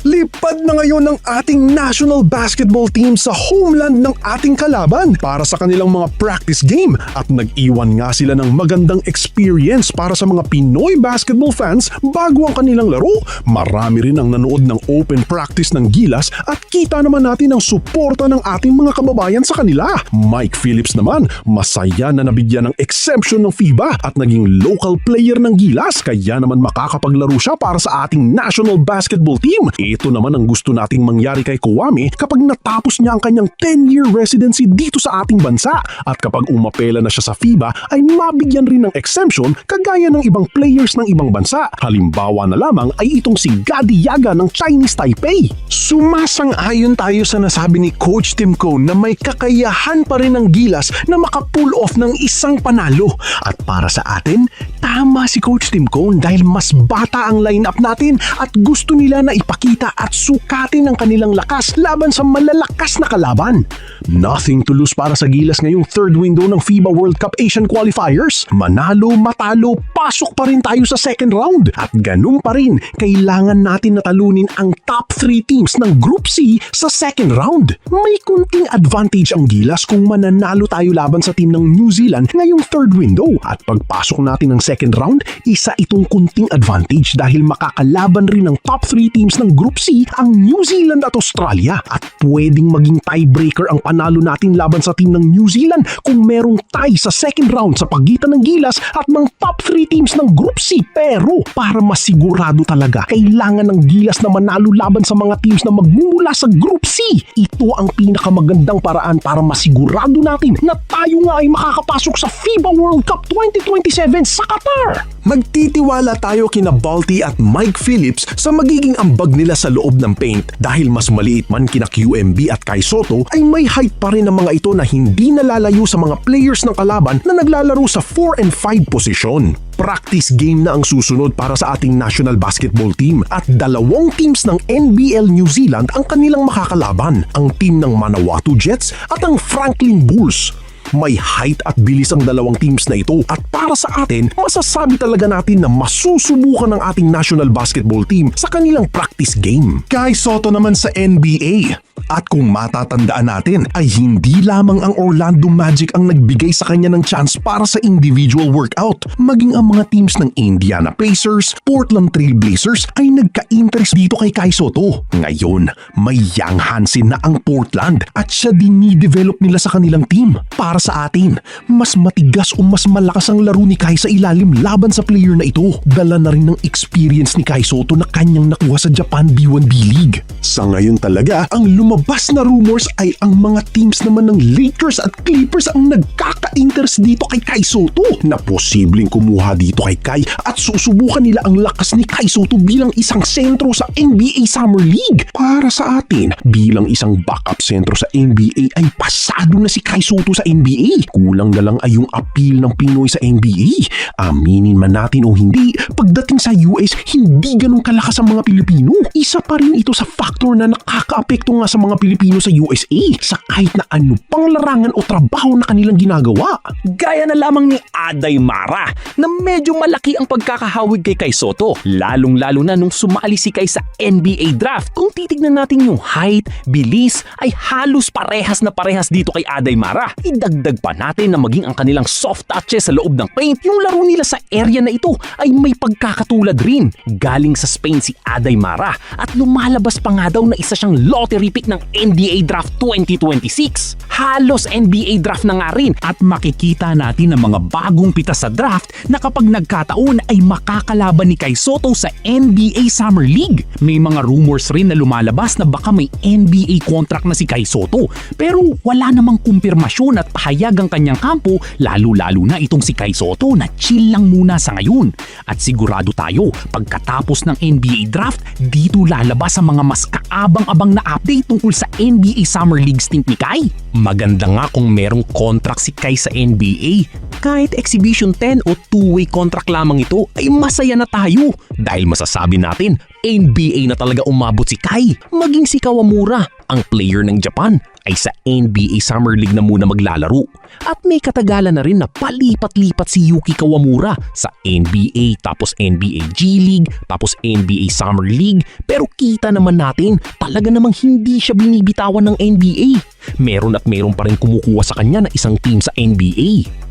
Lipad na ngayon ang ating national basketball team sa homeland ng ating kalaban para sa kanilang mga practice game at nag-iwan nga sila ng magandang experience para sa mga Pinoy basketball fans bago ang kanilang laro. Marami rin ang nanood ng open practice ng Gilas at kita naman natin ang suporta ng ating mga kababayan sa kanila. Mike Phillips naman, masaya na nabigyan ng exemption ng FIBA at naging local player ng Gilas kaya naman makakapaglaro siya para sa ating national basketball team. Ito naman ang gusto nating mangyari kay Kuwami kapag natapos niya ang kanyang 10-year residency dito sa ating bansa at kapag umapela na siya sa FIBA ay mabigyan rin ng exemption kagaya ng ibang players ng ibang bansa. Halimbawa na lamang ay itong si Gadi Yaga ng Chinese Taipei. Sumasang-ayon tayo sa nasabi ni Coach Tim Cone na may kakayahan pa rin ng Gilas na maka-pull off ng isang panalo. At para sa atin, tama si Coach Tim Cone dahil mas bata ang lineup natin at gusto nila na ipakita at sukatin ang kanilang lakas laban sa malalakas na kalaban. Nothing to lose para sa Gilas ngayong third window ng FIBA World Cup Asian Qualifiers. Manalo, matalo, pasok pa rin tayo sa second round. At ganun pa rin, kailangan natin natalunin ang top 3 teams ng Group C sa second round. May kunting advantage ang Gilas kung mananalo tayo laban sa team ng New Zealand ngayong third window. At pagpasok natin ng second round, isa itong kunting advantage dahil makakalaban rin ng top 3 teams ng Group C ang New Zealand at Australia. At pwedeng maging tiebreaker ang panalo natin laban sa team ng New Zealand kung merong tie sa second round sa pagitan ng Gilas at ng top 3 teams ng Group C. Pero para masigurado talaga, kailangan ng Gilas na manalo laban sa mga teams na magmumula sa Group C. Ito ang pinakamagandang paraan para masigurado natin na tayo nga ay makakapasok sa FIBA World Cup 2027 sa Qatar. Magtitiwala tayo kina Balti at Mike Phillips sa magiging ambag nila sa loob ng paint dahil mas maliit man kina QMB at Kai Sotto ay may height pa rin ang mga ito na hindi nalalayo sa mga players ng kalaban na naglalaro sa 4 and 5 posisyon. Practice game na ang susunod para sa ating national basketball team at dalawang teams ng NBL New Zealand ang kanilang makakalaban, ang team ng Manawatu Jets at ang Franklin Bulls. May height at bilis ang dalawang teams na ito at para sa atin, masasabi talaga natin na masusubukan ng ating national basketball team sa kanilang practice game. Kai Sotto naman sa NBA. At kung matatandaan natin ay hindi lamang ang Orlando Magic ang nagbigay sa kanya ng chance para sa individual workout. Maging ang mga teams ng Indiana Pacers, Portland Trail Blazers ay nagka-interest dito kay Kai Sotto. Ngayon, may Young Hansen na ang Portland at siya dinidevelop nila sa kanilang team. Para sa atin, mas matigas o mas malakas ang laro ni Kai sa ilalim laban sa player na ito. Dala na rin ng experience ni Kai Sotto na kanyang nakuha sa Japan B1B League. Sa ngayon talaga, ang lumabas na rumors ay ang mga teams naman ng Lakers at Clippers ang nagkaka-interest dito kay Kai Sotto na posibleng kumuha dito kay Kai at susubukan nila ang lakas ni Kai Sotto bilang isang sentro sa NBA Summer League. Para sa atin, bilang isang backup sentro sa NBA ay pasado na si Kai Sotto sa NBA. Kulang na lang ay yung appeal ng Pinoy sa NBA. Aminin man natin o hindi, pagdating sa US, hindi ganun kalakas ang mga Pilipino. Isa pa rin ito sa factor na nakaka-apekto nga sa mga Pilipino sa USA sa kahit na ano pang larangan o trabaho na kanilang ginagawa. Gaya na lamang ni Aday Mara na medyo malaki ang pagkakahawig kay Kai Sotto, lalong-lalo na nung sumali si Kai sa NBA draft. Kung titignan natin yung height, bilis, ay halos parehas na parehas dito kay Aday Mara. Idagdag pa natin na maging ang kanilang soft touches sa loob ng paint, yung laro nila sa area na ito ay may pagkakatulad rin. Galing sa Spain si Aday Mara at lumalabas pa nga daw na isa siyang lottery pick ng NBA Draft 2026. Halos NBA Draft na nga rin at makikita natin ang mga bagong pitas sa draft na kapag nagkataon ay makakalaban ni Kai Sotto sa NBA Summer League. May mga rumors rin na lumalabas na baka may NBA contract na si Kai Sotto pero wala namang kumpirmasyon at pahayag ang kanyang kampo, lalo-lalo na itong si Kai Sotto na chill lang muna sa ngayon. At sigurado tayo, pagkatapos ng NBA Draft, dito lalabas ang mga mas kaabang-abang na update tungkol sa NBA Summer League stint ni Kai. Maganda nga kung merong contract si Kai sa NBA. Kahit exhibition 10 o two-way contract lamang ito ay masaya na tayo dahil masasabi natin NBA na talaga umabot si Kai. Maging si Kawamura, ang player ng Japan, ay sa NBA Summer League na muna maglalaro. At may katagalan na rin na palipat-lipat si Yuki Kawamura sa NBA, tapos NBA G League, tapos NBA Summer League. Pero kita naman natin, talaga namang hindi siya binibitawan ng NBA. Meron at meron pa rin kumukuha sa kanya na isang team sa NBA.